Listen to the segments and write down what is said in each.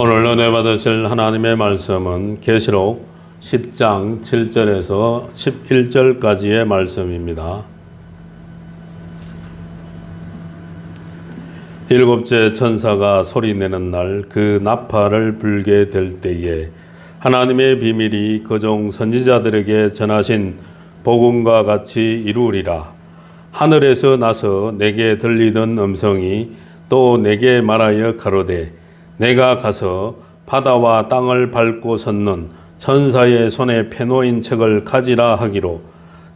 오늘 은혜 받으실 하나님의 말씀은 계시록 10장 7절에서 11절까지의 말씀입니다. 일곱째 천사가 소리내는 날 그 나팔을 불게 될 때에 하나님의 비밀이 그종 선지자들에게 전하신 복음과 같이 이루리라. 하늘에서 나서 내게 들리던 음성이 또 내게 말하여 가로되 내가 가서 바다와 땅을 밟고 섰는 천사의 손에 펴놓인 책을 가지라 하기로,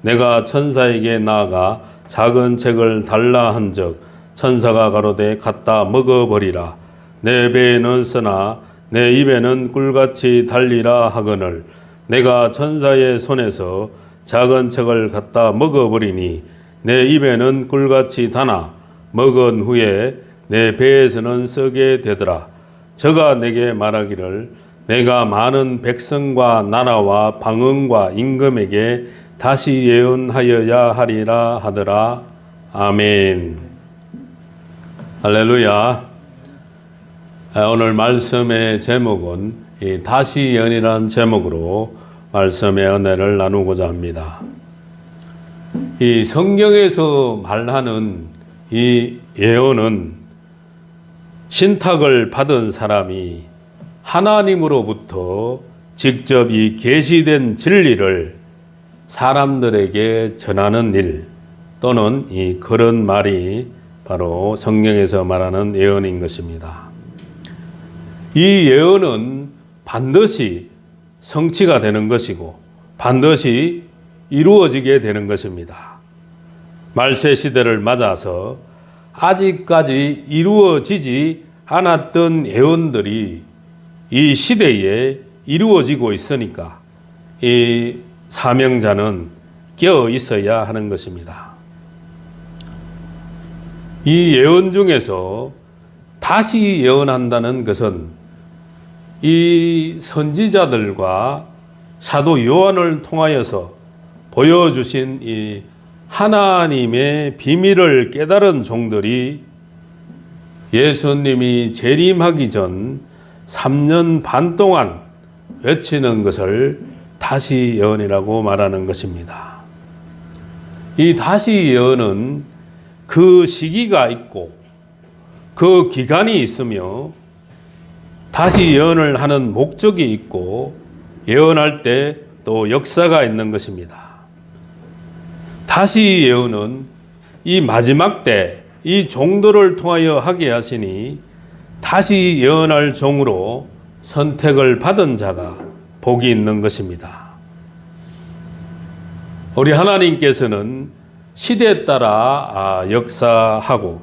내가 천사에게 나아가 작은 책을 달라 한즉 천사가 가로되 갖다 먹어버리라. 내 배에는 쓰나 내 입에는 꿀같이 달리라 하거늘, 내가 천사의 손에서 작은 책을 갖다 먹어버리니 내 입에는 꿀같이 다나 먹은 후에 내 배에서는 썩게 되더라. 저가 내게 말하기를 내가 많은 백성과 나라와 방언과 임금에게 다시 예언하여야 하리라 하더라. 아멘. 할렐루야. 오늘 말씀의 제목은 다시 예언이라는 제목으로 말씀의 은혜를 나누고자 합니다. 이 성경에서 말하는 이 예언은 신탁을 받은 사람이 하나님으로부터 직접 이 계시된 진리를 사람들에게 전하는 일, 또는 이 그런 말이 바로 성경에서 말하는 예언인 것입니다. 이 예언은 반드시 성취가 되는 것이고 반드시 이루어지게 되는 것입니다. 말세 시대를 맞아서 아직까지 이루어지지 않았던 예언들이 이 시대에 이루어지고 있으니까 이 사명자는 깨어 있어야 하는 것입니다. 이 예언 중에서 다시 예언한다는 것은 이 선지자들과 사도 요한을 통하여서 보여주신 이 하나님의 비밀을 깨달은 종들이 예수님이 재림하기 전 3년 반 동안 외치는 것을 다시 예언이라고 말하는 것입니다. 이 다시 예언은 그 시기가 있고 그 기간이 있으며 다시 예언을 하는 목적이 있고 예언할 때 또 역사가 있는 것입니다. 다시 예언은 이 마지막 때 이 종들을 통하여 하게 하시니 다시 예언할 종으로 선택을 받은 자가 복이 있는 것입니다. 우리 하나님께서는 시대에 따라 역사하고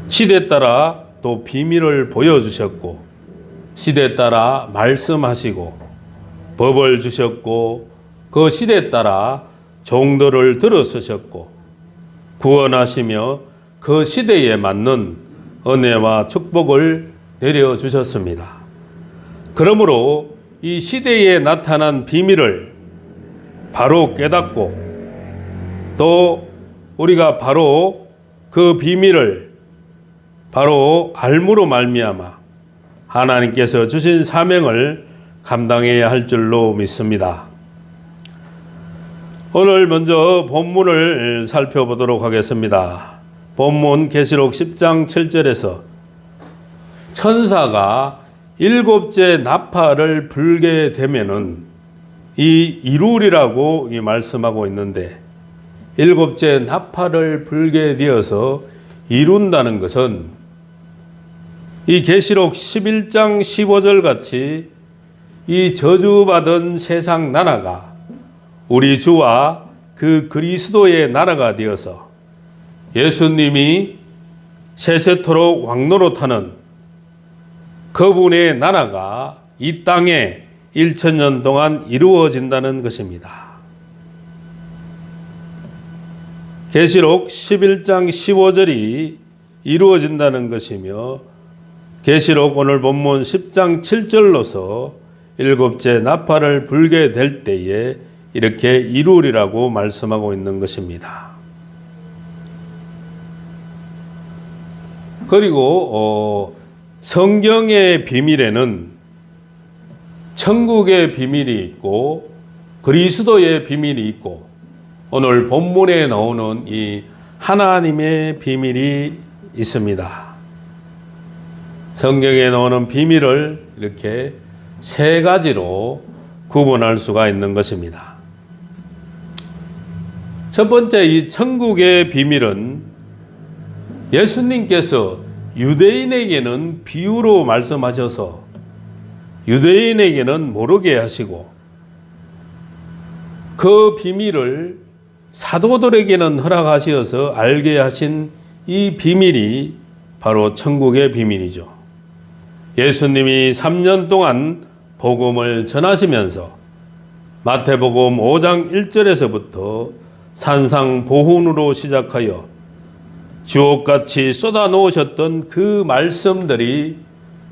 시대에 따라 또 비밀을 보여주셨고 시대에 따라 말씀하시고 법을 주셨고 그 시대에 따라 종들을 들어 쓰셨고 구원하시며 그 시대에 맞는 은혜와 축복을 내려주셨습니다. 그러므로 이 시대에 나타난 비밀을 바로 깨닫고 또 우리가 바로 그 비밀을 바로 알므로 말미암아 하나님께서 주신 사명을 감당해야 할 줄로 믿습니다. 오늘 먼저 본문을 살펴보도록 하겠습니다. 본문 계시록 10장 7절에서 천사가 일곱째 나팔을 불게 되면은 이 이루리라고 말씀하고 있는데, 일곱째 나팔을 불게 되어서 이룬다는 것은 이 계시록 11장 15절 같이 이 저주받은 세상 나라가 우리 주와 그 그리스도의 나라가 되어서 예수님이 세세토록 왕노릇하는 그분의 나라가 이 땅에 1000년 동안 이루어진다는 것입니다. 계시록 11장 15절이 이루어진다는 것이며 계시록 오늘 본문 10장 7절로서 일곱째 나팔을 불게 될 때에 이렇게 이루리라고 말씀하고 있는 것입니다. 그리고 성경의 비밀에는 천국의 비밀이 있고 그리스도의 비밀이 있고 오늘 본문에 나오는 이 하나님의 비밀이 있습니다. 성경에 나오는 비밀을 이렇게 세 가지로 구분할 수가 있는 것입니다. 첫 번째, 이 천국의 비밀은 예수님께서 유대인에게는 비유로 말씀하셔서 유대인에게는 모르게 하시고 그 비밀을 사도들에게는 허락하시어서 알게 하신 이 비밀이 바로 천국의 비밀이죠. 예수님이 3년 동안 복음을 전하시면서 마태복음 5장 1절에서부터 산상보훈으로 시작하여 주옥같이 쏟아 놓으셨던 그 말씀들이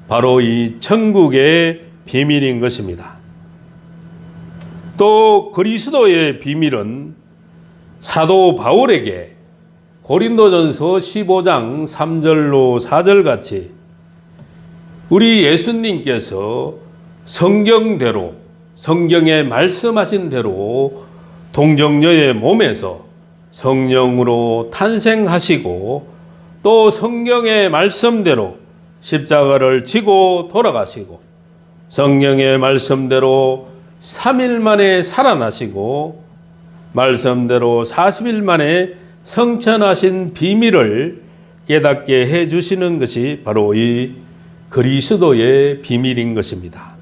바로 이 천국의 비밀인 것입니다. 또 그리스도의 비밀은 사도 바울에게 고린도전서 15장 3절로 4절 같이 우리 예수님께서 성경대로 성경에 말씀하신 대로 동정녀의 몸에서 성령으로 탄생하시고 또 성경의 말씀대로 십자가를 지고 돌아가시고 성령의 말씀대로 3일 만에 살아나시고 말씀대로 40일 만에 성천하신 비밀을 깨닫게 해주시는 것이 바로 이 그리스도의 비밀인 것입니다.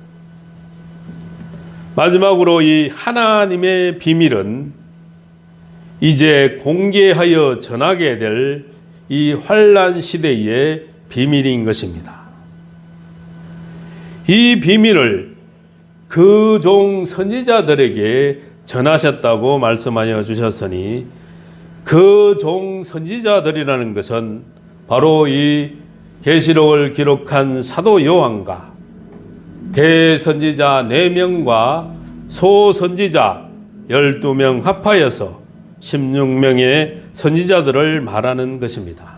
마지막으로 이 하나님의 비밀은 이제 공개하여 전하게 될 이 환난 시대의 비밀인 것입니다. 이 비밀을 그 종 선지자들에게 전하셨다고 말씀하여 주셨으니 그 종 선지자들이라는 것은 바로 이 계시록을 기록한 사도 요한과 대선지자 4명과 소선지자 12명 합하여서 16명의 선지자들을 말하는 것입니다.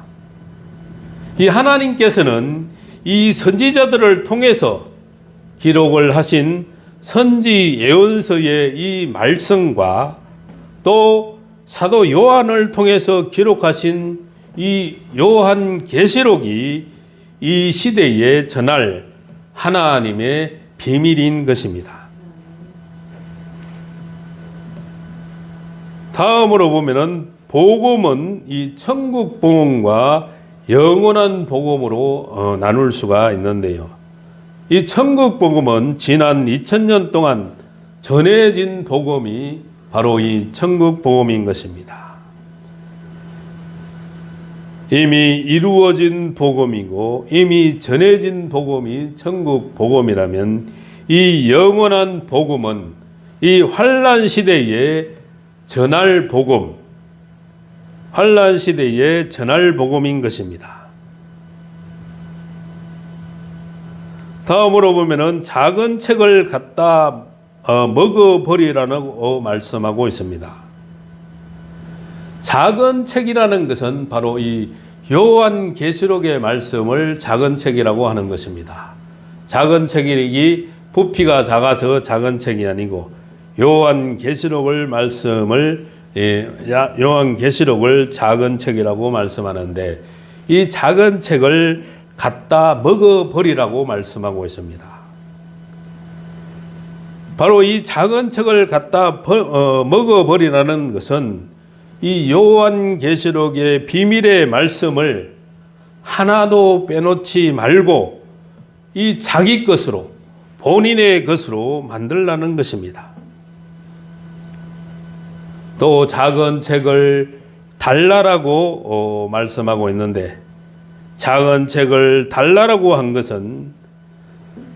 이 하나님께서는 이 선지자들을 통해서 기록을 하신 선지 예언서의 이 말씀과 또 사도 요한을 통해서 기록하신 이 요한 계시록이 이 시대에 전할 하나님의 비밀인 것입니다. 다음으로 보면은 복음은 이 천국 복음과 영원한 복음으로 나눌 수가 있는데요. 이 천국 복음은 지난 2000년 동안 전해진 복음이 바로 이 천국 복음인 것입니다. 이미 이루어진 복음이고 이미 전해진 복음이 천국 복음이라면 이 영원한 복음은 이 환난 시대에 전할 복음, 환난 시대에 전할 복음인 것입니다. 다음으로 보면은 작은 책을 갖다 먹어버리라고 말씀하고 있습니다. 작은 책이라는 것은 바로 이 요한 계시록의 말씀을 작은 책이라고 하는 것입니다. 작은 책이 부피가 작아서 작은 책이 아니고 요한 계시록을 요한 계시록을 작은 책이라고 말씀하는데 이 작은 책을 갖다 먹어버리라고 말씀하고 있습니다. 바로 이 작은 책을 갖다 먹어버리라는 것은 이 요한 계시록의 비밀의 말씀을 하나도 빼놓지 말고 이 자기 것으로 본인의 것으로 만들라는 것입니다. 또 작은 책을 달라라고 말씀하고 있는데 작은 책을 달라라고 한 것은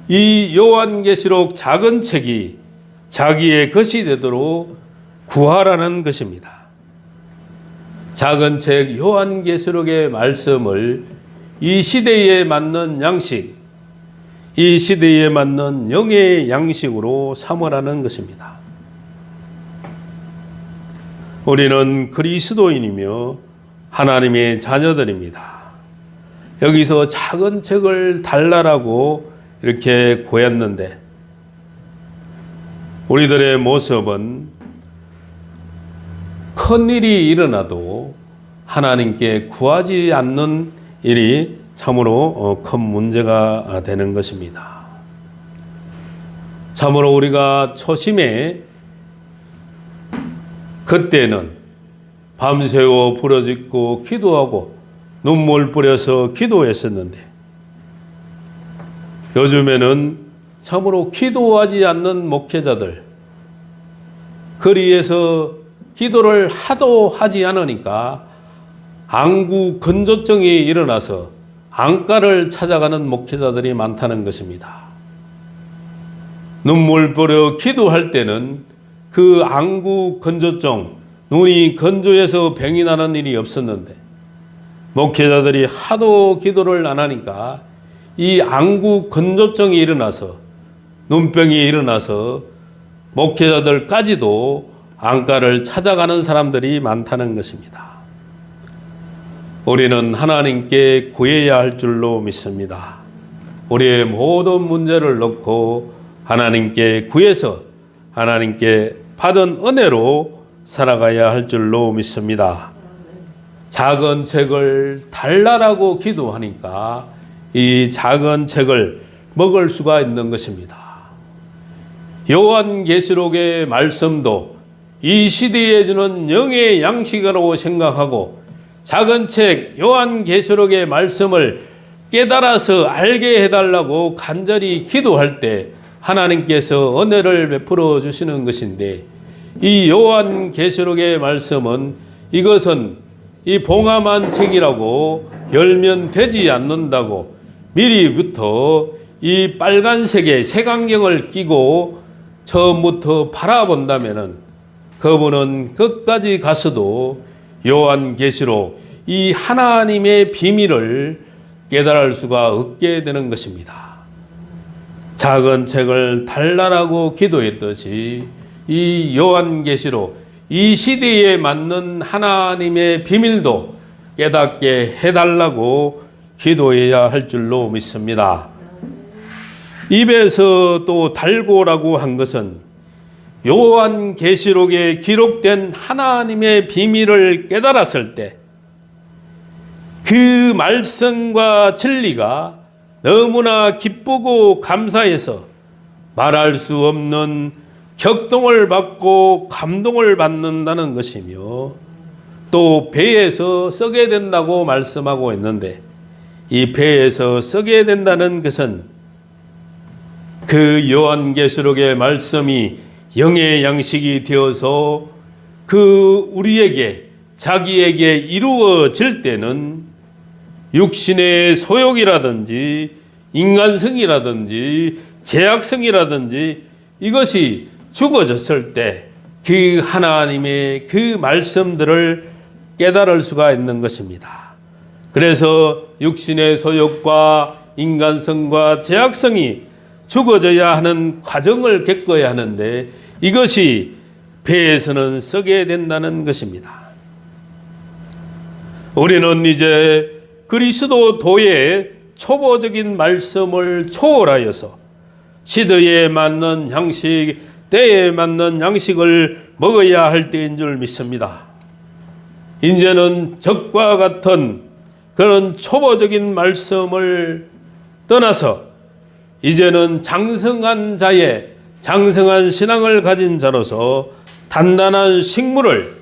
이 요한계시록 작은 책이 자기의 것이 되도록 구하라는 것입니다. 작은 책 요한계시록의 말씀을 이 시대에 맞는 양식, 이 시대에 맞는 영의 양식으로 삼으라는 것입니다. 우리는 그리스도인이며 하나님의 자녀들입니다. 여기서 작은 책을 달라라고 이렇게 구했는데, 우리들의 모습은 큰 일이 일어나도 하나님께 구하지 않는 일이 참으로 큰 문제가 되는 것입니다. 참으로 우리가 초심에 그때는 밤새워 부르짖고 기도하고 눈물 뿌려서 기도했었는데, 요즘에는 참으로 기도하지 않는 목회자들, 거리에서 기도를 하도 하지 않으니까 안구 건조증이 일어나서 안과를 찾아가는 목회자들이 많다는 것입니다. 눈물 뿌려 기도할 때는 그 안구 건조증, 눈이 건조해서 병이 나는 일이 없었는데, 목회자들이 하도 기도를 안 하니까 이 안구 건조증이 일어나서 눈병이 일어나서 목회자들까지도 안과를 찾아가는 사람들이 많다는 것입니다. 우리는 하나님께 구해야 할 줄로 믿습니다. 우리의 모든 문제를 놓고 하나님께 구해서 하나님께 받은 은혜로 살아가야 할 줄로 믿습니다. 작은 책을 달라라고 기도하니까 이 작은 책을 먹을 수가 있는 것입니다. 요한계시록의 말씀도 이 시대에 주는 영의 양식이라고 생각하고 작은 책 요한계시록의 말씀을 깨달아서 알게 해달라고 간절히 기도할 때 하나님께서 은혜를 베풀어 주시는 것인데, 이 요한계시록의 말씀은 이것은 이 봉함한 책이라고 열면 되지 않는다고 미리부터 이 빨간색의 색안경을 끼고 처음부터 바라본다면은 그분은 끝까지 가서도 요한계시록 이 하나님의 비밀을 깨달을 수가 없게 되는 것입니다. 작은 책을 달라라고 기도했듯이 이 요한계시록 이 시대에 맞는 하나님의 비밀도 깨닫게 해달라고 기도해야 할 줄로 믿습니다. 입에서 또 달고라고 한 것은 요한계시록에 기록된 하나님의 비밀을 깨달았을 때 그 말씀과 진리가 너무나 기쁘고 감사해서 말할 수 없는 격동을 받고 감동을 받는다는 것이며, 또 배에서 썩게 된다고 말씀하고 있는데, 이 배에서 썩게 된다는 것은 그 요한계시록의 말씀이 영의 양식이 되어서 그 우리에게 자기에게 이루어질 때는 육신의 소욕이라든지 인간성이라든지 제약성이라든지 이것이 죽어졌을 때 그 하나님의 그 말씀들을 깨달을 수가 있는 것입니다. 그래서 육신의 소욕과 인간성과 제약성이 죽어져야 하는 과정을 겪어야 하는데, 이것이 배에서는 썩게 된다는 것입니다. 우리는 이제 그리스도도의 초보적인 말씀을 초월하여서 시대에 맞는 양식, 때에 맞는 양식을 먹어야 할 때인 줄 믿습니다. 이제는 적과 같은 그런 초보적인 말씀을 떠나서 이제는 장성한 자의 장성한 신앙을 가진 자로서 단단한 식물을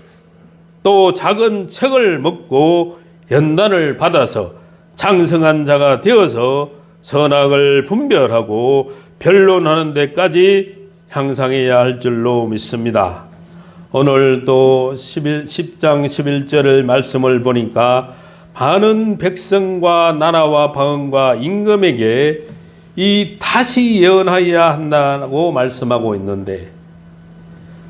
또 작은 책을 먹고 연단을 받아서 장성한 자가 되어서 선악을 분별하고 변론하는 데까지 향상해야 할 줄로 믿습니다. 오늘 또 10장 11절의 말씀을 보니까 많은 백성과 나라와 방언과 임금에게 이 다시 예언하여야 한다고 말씀하고 있는데,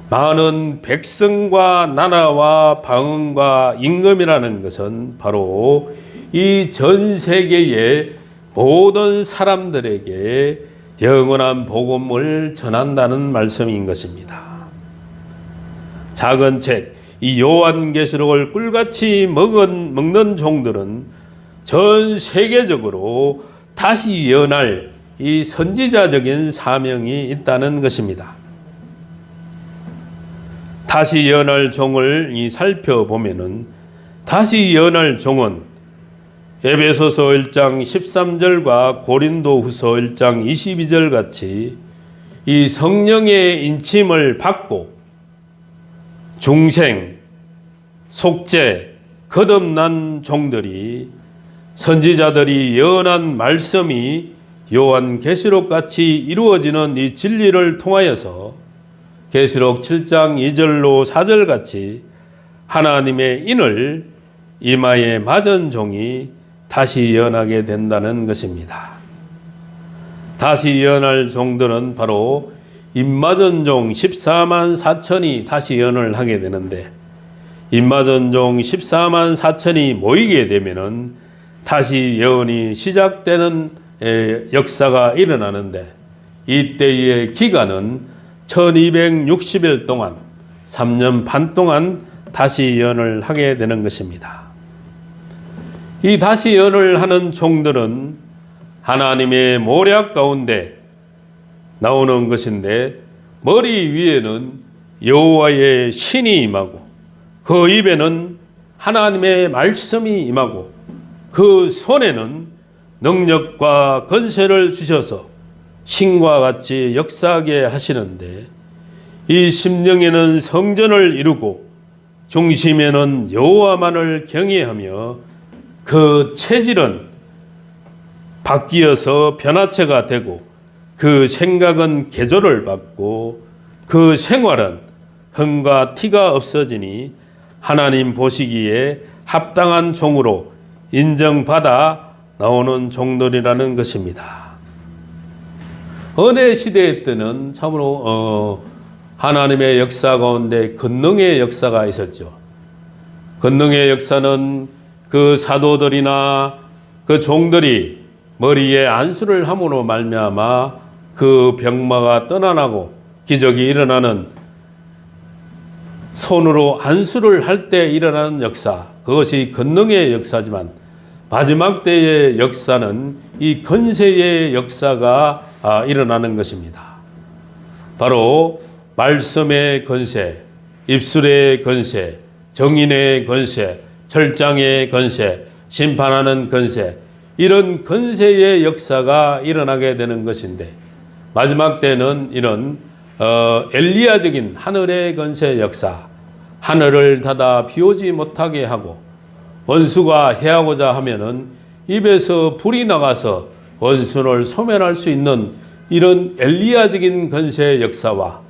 많은 백성과 나라와 방언과 임금이라는 것은 바로 이 전 세계의 모든 사람들에게 영원한 복음을 전한다는 말씀인 것입니다. 작은 책, 이 요한계시록을 꿀같이 먹는 종들은 전 세계적으로 다시 예언할 이 선지자적인 사명이 있다는 것입니다. 다시 예언할 종을 살펴보면은 다시 예언할 종은 에베소서 1장 13절과 고린도후서 1장 22절 같이 이 성령의 인침을 받고 중생, 속죄, 거듭난 종들이 선지자들이 예언한 말씀이 요한계시록 같이 이루어지는 이 진리를 통하여서 계시록 7장 2절로 4절 같이 하나님의 인을 이마에 맞은 종이 다시 예언하게 된다는 것입니다. 다시 예언할 종들은 바로 입맞은 종 14만 4천이 다시 예언을 하게 되는데, 입맞은 종 14만 4천이 모이게 되면은 다시 예언이 시작되는 역사가 일어나는데, 이때의 기간은 1260일 동안 3년 반 동안 다시 예언을 하게 되는 것입니다. 이 다시 예언을 하는 종들은 하나님의 모략 가운데 나오는 것인데, 머리 위에는 여호와의 신이 임하고 그 입에는 하나님의 말씀이 임하고 그 손에는 능력과 권세를 주셔서 신과 같이 역사하게 하시는데, 이 심령에는 성전을 이루고 중심에는 여호와만을 경외하며 그 체질은 바뀌어서 변화체가 되고 그 생각은 개조를 받고 그 생활은 흠과 티가 없어지니 하나님 보시기에 합당한 종으로 인정받아 나오는 종들이라는 것입니다. 은혜 시대 때는 참으로 하나님의 역사 가운데 권능의 역사가 있었죠. 권능의 역사는 그 사도들이나 그 종들이 머리에 안수를 함으로 말미암아 그 병마가 떠나나고 기적이 일어나는, 손으로 안수를 할 때 일어나는 역사, 그것이 권능의 역사지만 마지막 때의 역사는 이 권세의 역사가 일어나는 것입니다. 바로 말씀의 권세, 입술의 권세, 정인의 권세, 철장의 권세, 심판하는 권세, 이런 권세의 역사가 일어나게 되는 것인데, 마지막 때는 이런 엘리야적인 하늘의 권세 역사, 하늘을 닫아 비오지 못하게 하고 원수가 해하고자 하면은 입에서 불이 나가서 원수를 소멸할 수 있는 이런 엘리야적인 권세 역사와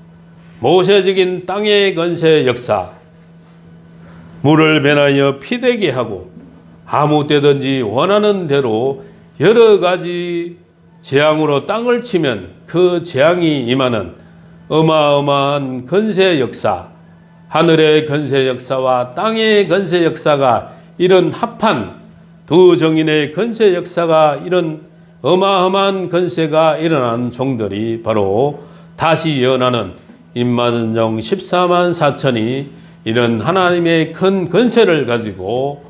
모세적인 땅의 권세 역사, 물을 변하여 피되게 하고 아무 때든지 원하는 대로 여러 가지 재앙으로 땅을 치면 그 재앙이 임하는 어마어마한 권세 역사, 하늘의 권세 역사와 땅의 권세 역사가 이런 합한 두 정인의 권세 역사가 이런 어마어마한 권세가 일어난 종들이 바로 다시 예언하는 입맞은 종 14만 4천이 이런 하나님의 큰 권세를 가지고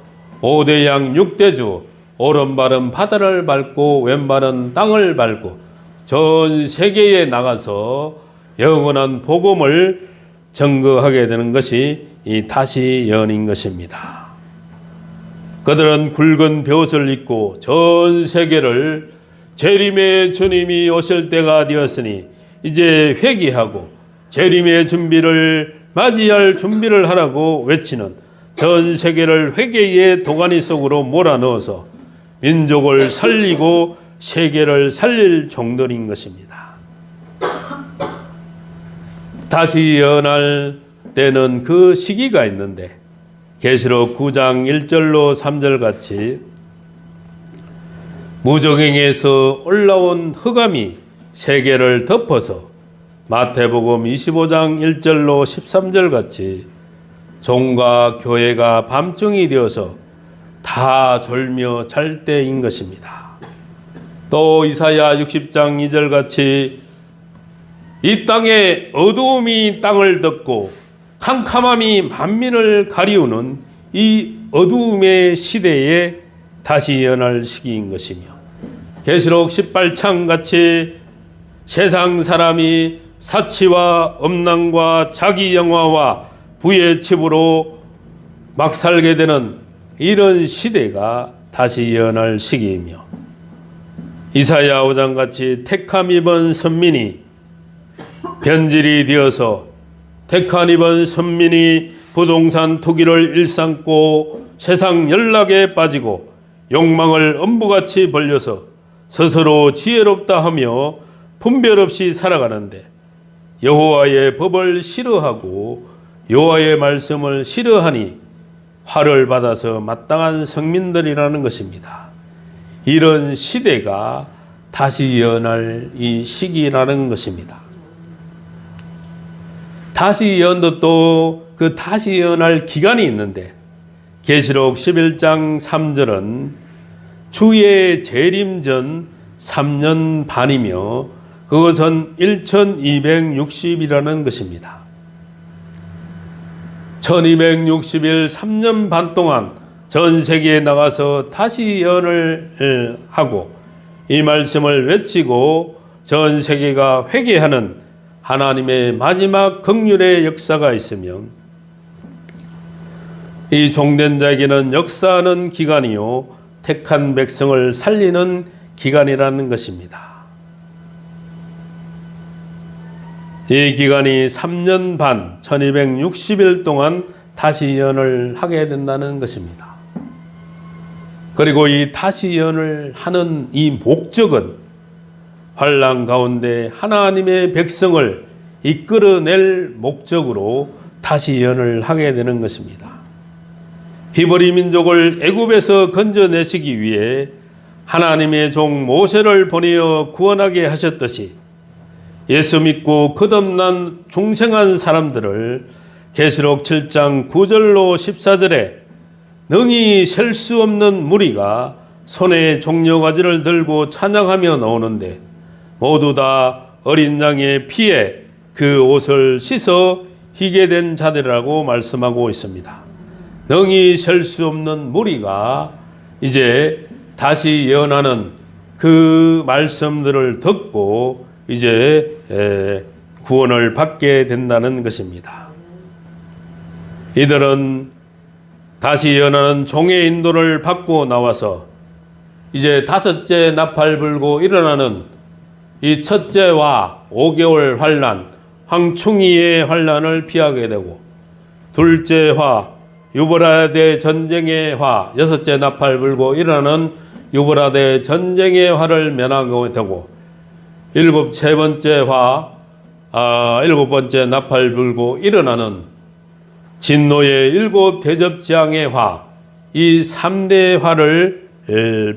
5대 양 6대주, 오른발은 바다를 밟고 왼발은 땅을 밟고 전 세계에 나가서 영원한 복음을 증거하게 되는 것이 이 다시 예언인 것입니다. 그들은 굵은 벼옷을 입고 전 세계를 재림의 주님이 오실 때가 되었으니 이제 회개하고 재림의 준비를 맞이할 준비를 하라고 외치는, 전 세계를 회개의 도가니 속으로 몰아넣어서 민족을 살리고 세계를 살릴 종들인 것입니다. 다시 예언할 때는 그 시기가 있는데, 계시록 9장 1절로 3절 같이 무정행에서 올라온 흑암이 세계를 덮어서 마태복음 25장 1절로 13절 같이 종과 교회가 밤중이 되어서 다 졸며 잘 때인 것입니다. 또 이사야 60장 2절 같이 이 땅에 어두움이 땅을 덮고 캄캄함이 만민을 가리우는 이 어두움의 시대에 다시 예언할 시기인 것이며, 계시록 18장 같이 세상 사람이 사치와 음란과 자기 영화와 부의 칩으로 막 살게 되는 이런 시대가 다시 예언할 시기이며, 이사야 5장 같이 택함 입은 선민이 변질이 되어서 택함 입은 선민이 부동산 투기를 일삼고 세상 연락에 빠지고 욕망을 엄부같이 벌려서 스스로 지혜롭다 하며 분별 없이 살아가는데, 여호와의 법을 싫어하고 여호와의 말씀을 싫어하니 화를 받아서 마땅한 성민들이라는 것입니다. 이런 시대가 다시 예언할 이 시기라는 것입니다. 다시 예언도 또 그 다시 예언할 기간이 있는데, 계시록 11장 3절은 주의 재림 전 3년 반이며 그것은 1260이라는 것입니다. 1260일 3년 반 동안 전 세계에 나가서 다시 예언을 하고 이 말씀을 외치고 전 세계가 회개하는 하나님의 마지막 긍휼의 역사가 있으면, 이 종된 자에게는 역사하는 기간이요 택한 백성을 살리는 기간이라는 것입니다. 이 기간이 3년 반 1260일 동안 다시 예언을 하게 된다는 것입니다. 그리고 이 다시 예언을 하는 이 목적은 환난 가운데 하나님의 백성을 이끌어낼 목적으로 다시 예언을 하게 되는 것입니다. 히브리 민족을 애굽에서 건져내시기 위해 하나님의 종 모세를 보내어 구원하게 하셨듯이, 예수 믿고 거듭난 중생한 사람들을 계시록 7장 9절로 14절에 능히 셀 수 없는 무리가 손에 종려가지를 들고 찬양하며 나오는데, 모두 다 어린 양의 피에 그 옷을 씻어 희게 된 자들이라고 말씀하고 있습니다. 능히 셀 수 없는 무리가 이제 다시 예언하는 그 말씀들을 듣고 이제 구원을 받게 된다는 것입니다. 이들은 다시 예언하는 종의 인도를 받고 나와서 이제 다섯째 나팔 불고 일어나는 이 첫째와 5개월 환난, 황충이의 환난을 피하게 되고, 둘째 화, 유브라데 전쟁의 화, 여섯째 나팔 불고 일어나는 유브라데 전쟁의 화를 면하게 되고, 일곱 번째 나팔 불고 일어나는 진노의 7 대접재앙의 화, 이 3대 화를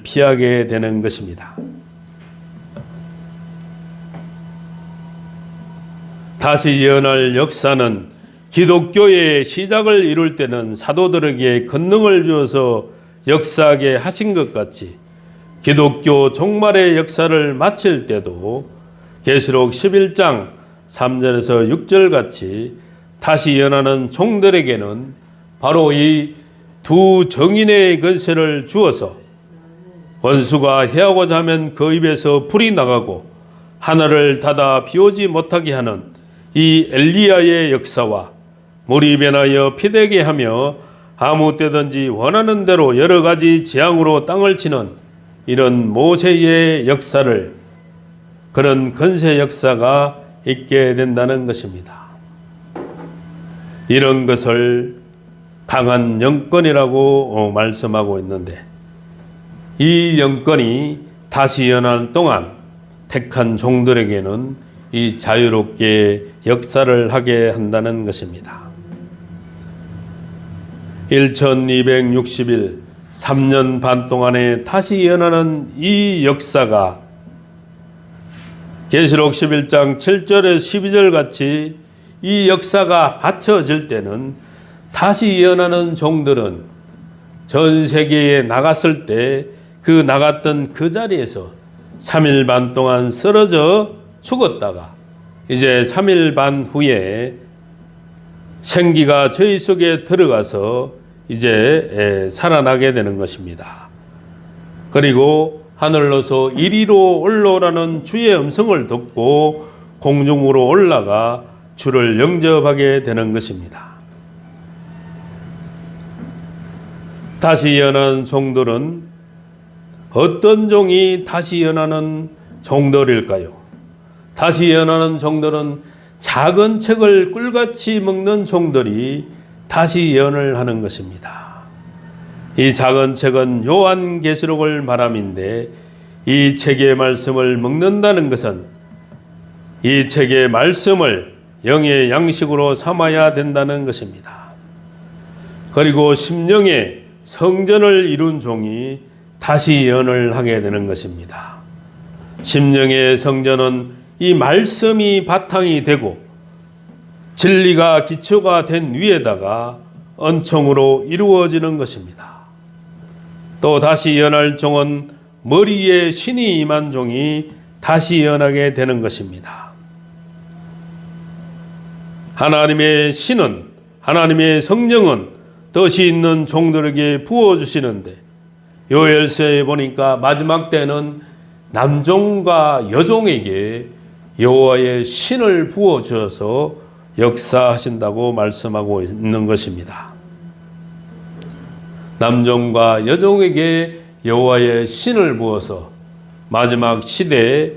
피하게 되는 것입니다. 다시 예언할 역사는 기독교의 시작을 이룰 때는 사도들에게 권능을 주어서 역사하게 하신 것 같이, 기독교 종말의 역사를 마칠 때도 계시록 11장 3절에서 6절 같이 다시 예언하는 종들에게는 바로 이 두 정인의 권세를 주어서 원수가 해하고자 하면 그 입에서 불이 나가고 하늘을 닫아 비오지 못하게 하는 이 엘리야의 역사와 물이 변하여 피되게 하며 아무 때든지 원하는 대로 여러 가지 재앙으로 땅을 치는 이런 모세의 역사를, 그런 권세 역사가 있게 된다는 것입니다. 이런 것을 강한 영권이라고 말씀하고 있는데, 이 영권이 다시 예언할 동안 택한 종들에게는 이 자유롭게 역사를 하게 한다는 것입니다. 1260일 3년 반 동안에 다시 예언하는 이 역사가 계시록 11장 7절에서 12절 같이 이 역사가 받쳐질 때는 다시 예언하는 종들은 전 세계에 나갔을 때 그 나갔던 그 자리에서 3일 반 동안 쓰러져 죽었다가 이제 3일 반 후에 생기가 저희 속에 들어가서 이제 살아나게 되는 것입니다. 그리고 하늘로서 이리로 올라오라는 주의 음성을 듣고 공중으로 올라가 주를 영접하게 되는 것입니다. 다시 예언한 종들은 어떤 종이 다시 예언하는 종들일까요? 다시 예언하는 종들은 작은 책을 꿀같이 먹는 종들이 다시 예언을 하는 것입니다. 이 작은 책은 요한계시록을 말함인데, 이 책의 말씀을 먹는다는 것은 이 책의 말씀을 영의 양식으로 삼아야 된다는 것입니다. 그리고 심령의 성전을 이룬 종이 다시 예언을 하게 되는 것입니다. 심령의 성전은 이 말씀이 바탕이 되고 진리가 기초가 된 위에다가 은총으로 이루어지는 것입니다. 또 다시 예언할 종은 머리에 신이 임한 종이 다시 예언하게 되는 것입니다. 하나님의 신은, 하나님의 성령은 뜻이 있는 종들에게 부어주시는데, 요엘서에 보니까 마지막 때는 남종과 여종에게 여호와의 신을 부어주셔서 역사하신다고 말씀하고 있는 것입니다. 남종과 여종에게 여호와의 신을 부어서 마지막 시대에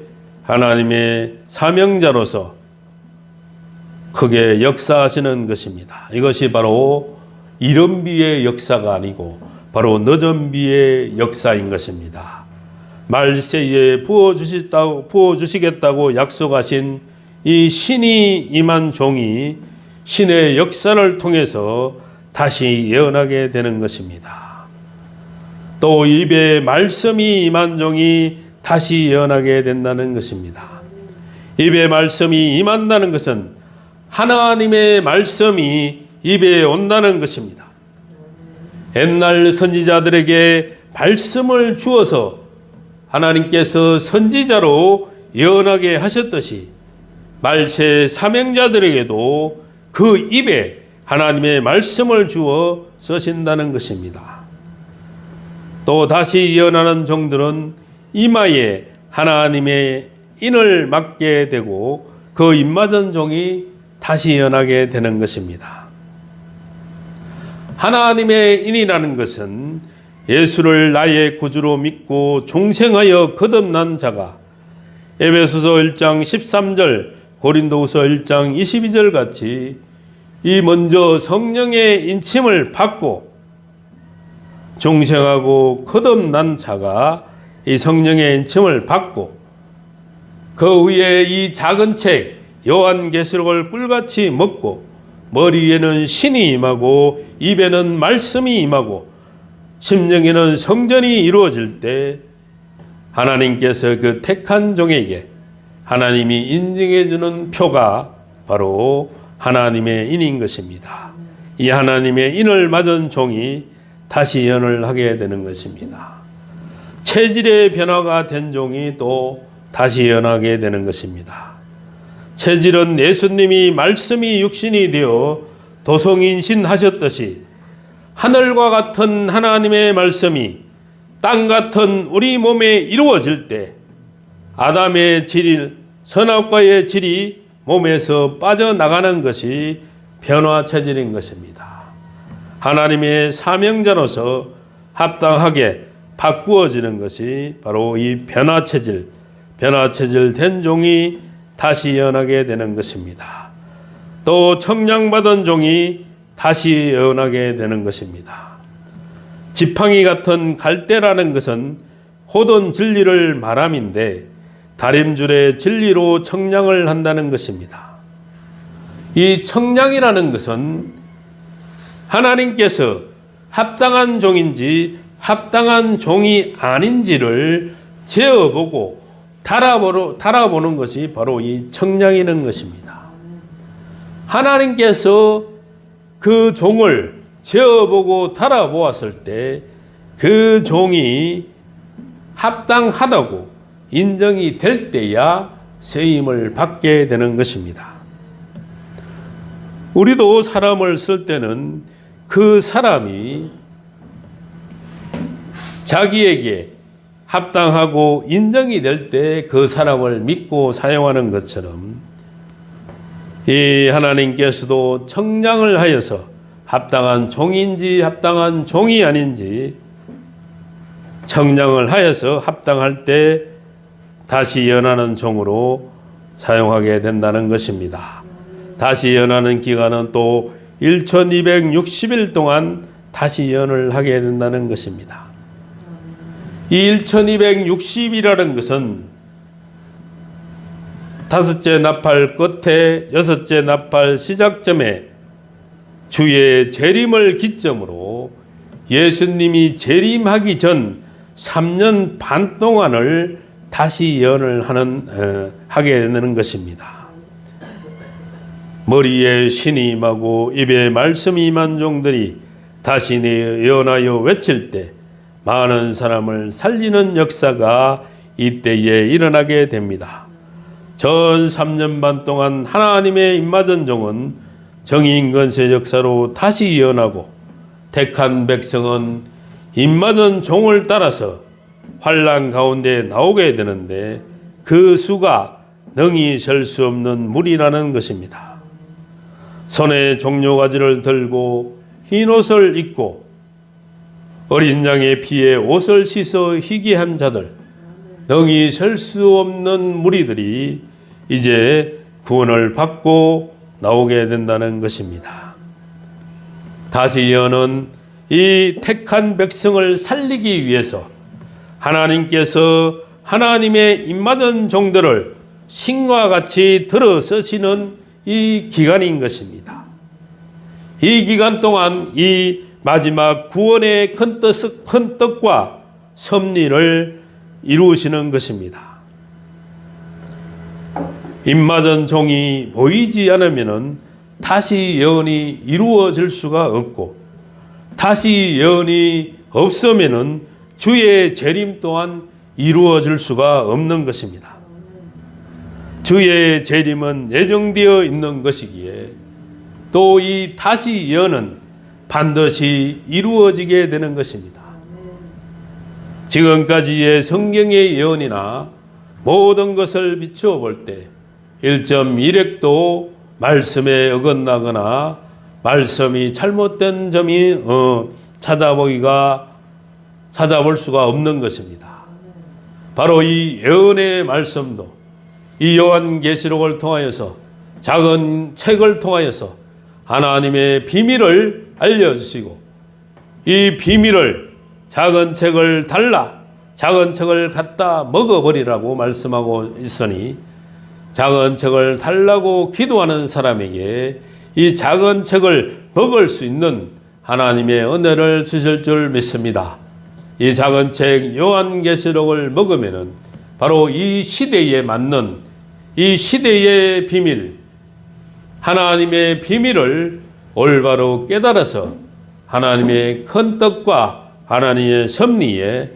하나님의 사명자로서 크게 역사하시는 것입니다. 이것이 바로 이른 비의 역사가 아니고 바로 늦은 비의 역사인 것입니다. 말세에 부어주시겠다고 약속하신 이 신이 임한 종이 신의 역사를 통해서 다시 예언하게 되는 것입니다. 또 입에 말씀이 임한 종이 다시 예언하게 된다는 것입니다. 입에 말씀이 임한다는 것은 하나님의 말씀이 입에 온다는 것입니다. 옛날 선지자들에게 말씀을 주어서 하나님께서 선지자로 예언하게 하셨듯이 말세 사명자들에게도 그 입에 하나님의 말씀을 주어 쓰신다는 것입니다. 또 다시 예언하는 종들은 이마에 하나님의 인을 맡게 되고 그 입맞은 종이 다시 예언하게 되는 것입니다. 하나님의 인이라는 것은 예수를 나의 구주로 믿고 중생하여 거듭난 자가 에베소서 1장 13절, 고린도후서 1장 22절 같이 이 먼저 성령의 인침을 받고 중생하고 거듭난 자가 이 성령의 인침을 받고 그 위에 이 작은 책 요한계시록을 꿀같이 먹고 머리에는 신이 임하고 입에는 말씀이 임하고 심령에는 성전이 이루어질 때 하나님께서 그 택한 종에게 하나님이 인정해 주는 표가 바로 하나님의 인인 것입니다. 이 하나님의 인을 맞은 종이 다시 예언을 하게 되는 것입니다. 체질의 변화가 된 종이 또 다시 예언하게 되는 것입니다. 체질은 예수님이 말씀이 육신이 되어 도성인신하셨듯이 하늘과 같은 하나님의 말씀이 땅 같은 우리 몸에 이루어질 때 아담의 질, 선악과의 질이 몸에서 빠져나가는 것이 변화 체질인 것입니다. 하나님의 사명자로서 합당하게 바꾸어지는 것이 바로 이 변화 체질 된 종이 다시 예언하게 되는 것입니다. 또 청량받은 종이 다시 예언하게 되는 것입니다. 지팡이 같은 갈대라는 것은 고든 진리를 말함인데 다림줄의 진리로 청량을 한다는 것입니다. 이 청량이라는 것은 하나님께서 합당한 종인지 합당한 종이 아닌지를 재어보고 달아보는 것이 바로 이 청량이라는 것입니다. 하나님께서 그 종을 재어보고 달아보았을 때 그 종이 합당하다고 인정이 될 때야 세임을 받게 되는 것입니다. 우리도 사람을 쓸 때는 그 사람이 자기에게 합당하고 인정이 될 때 그 사람을 믿고 사용하는 것처럼 이 하나님께서도 청량을 하여서 합당한 종인지 합당한 종이 아닌지 청량을 하여서 합당할 때 다시 예언하는 종으로 사용하게 된다는 것입니다. 다시 예언하는 기간은 또 1260일 동안 다시 예언을 하게 된다는 것입니다. 이 1260이라는 것은 다섯째 나팔 끝에 여섯째 나팔 시작점에 주의 재림을 기점으로 예수님이 재림하기 전 3년 반 동안을 다시 예언을 하게 되는 것입니다. 머리에 신이 임하고 입에 말씀이 임한 종들이 다시 예언하여 외칠 때 많은 사람을 살리는 역사가 이때에 일어나게 됩니다. 전 3년 반 동안 하나님의 임마전 종은 정의인건세 역사로 다시 예언하고 택한 백성은 임마전 종을 따라서 환난 가운데 나오게 되는데 그 수가 능히 셀 수 없는 무리라는 것입니다. 손에 종려가지를 들고 흰옷을 입고 어린 양의 피에 옷을 씻어 희귀한 자들, 능히 셀 수 없는 무리들이 이제 구원을 받고 나오게 된다는 것입니다. 다시 예언은 이 택한 백성을 살리기 위해서 하나님께서 하나님의 임마전 종들을 신과 같이 들어서시는 이 기간인 것입니다. 이 기간 동안 이 마지막 구원의 큰 뜻과 섭리를 이루시는 것입니다. 임마전 종이 보이지 않으면 다시 예언이 이루어질 수가 없고 다시 예언이 없으면 주의 재림 또한 이루어질 수가 없는 것입니다. 주의 재림은 예정되어 있는 것이기에 또 이 다시 예언은 반드시 이루어지게 되는 것입니다. 지금까지의 성경의 예언이나 모든 것을 비추어 볼 때 1.1획도 말씀에 어긋나거나 말씀이 잘못된 점이 찾아볼 수가 없는 것입니다. 바로 이 예언의 말씀도 이 요한계시록을 통하여서 작은 책을 통하여서 하나님의 비밀을 알려주시고 이 비밀을 작은 책을 작은 책을 갖다 먹어버리라고 말씀하고 있으니 작은 책을 달라고 기도하는 사람에게 이 작은 책을 먹을 수 있는 하나님의 은혜를 주실 줄 믿습니다. 이 작은 책 요한계시록을 먹으면은 바로 이 시대에 맞는 이 시대의 비밀, 하나님의 비밀을 올바로 깨달아서 하나님의 큰 뜻과 하나님의 섭리에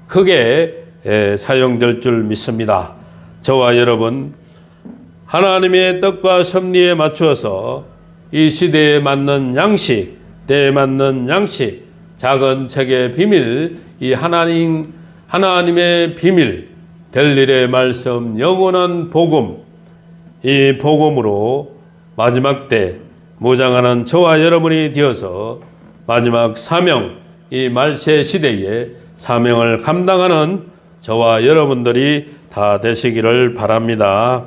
크게 사용될 줄 믿습니다. 저와 여러분 하나님의 뜻과 섭리에 맞추어서 이 시대에 맞는 양식, 때에 맞는 양식, 작은 책의 비밀, 이 하나님의 비밀, 될 일의 말씀, 영원한 복음, 이 복음으로 마지막 때 무장하는 저와 여러분이 되어서 마지막 사명, 이 말세 시대에 사명을 감당하는 저와 여러분들이 다 되시기를 바랍니다.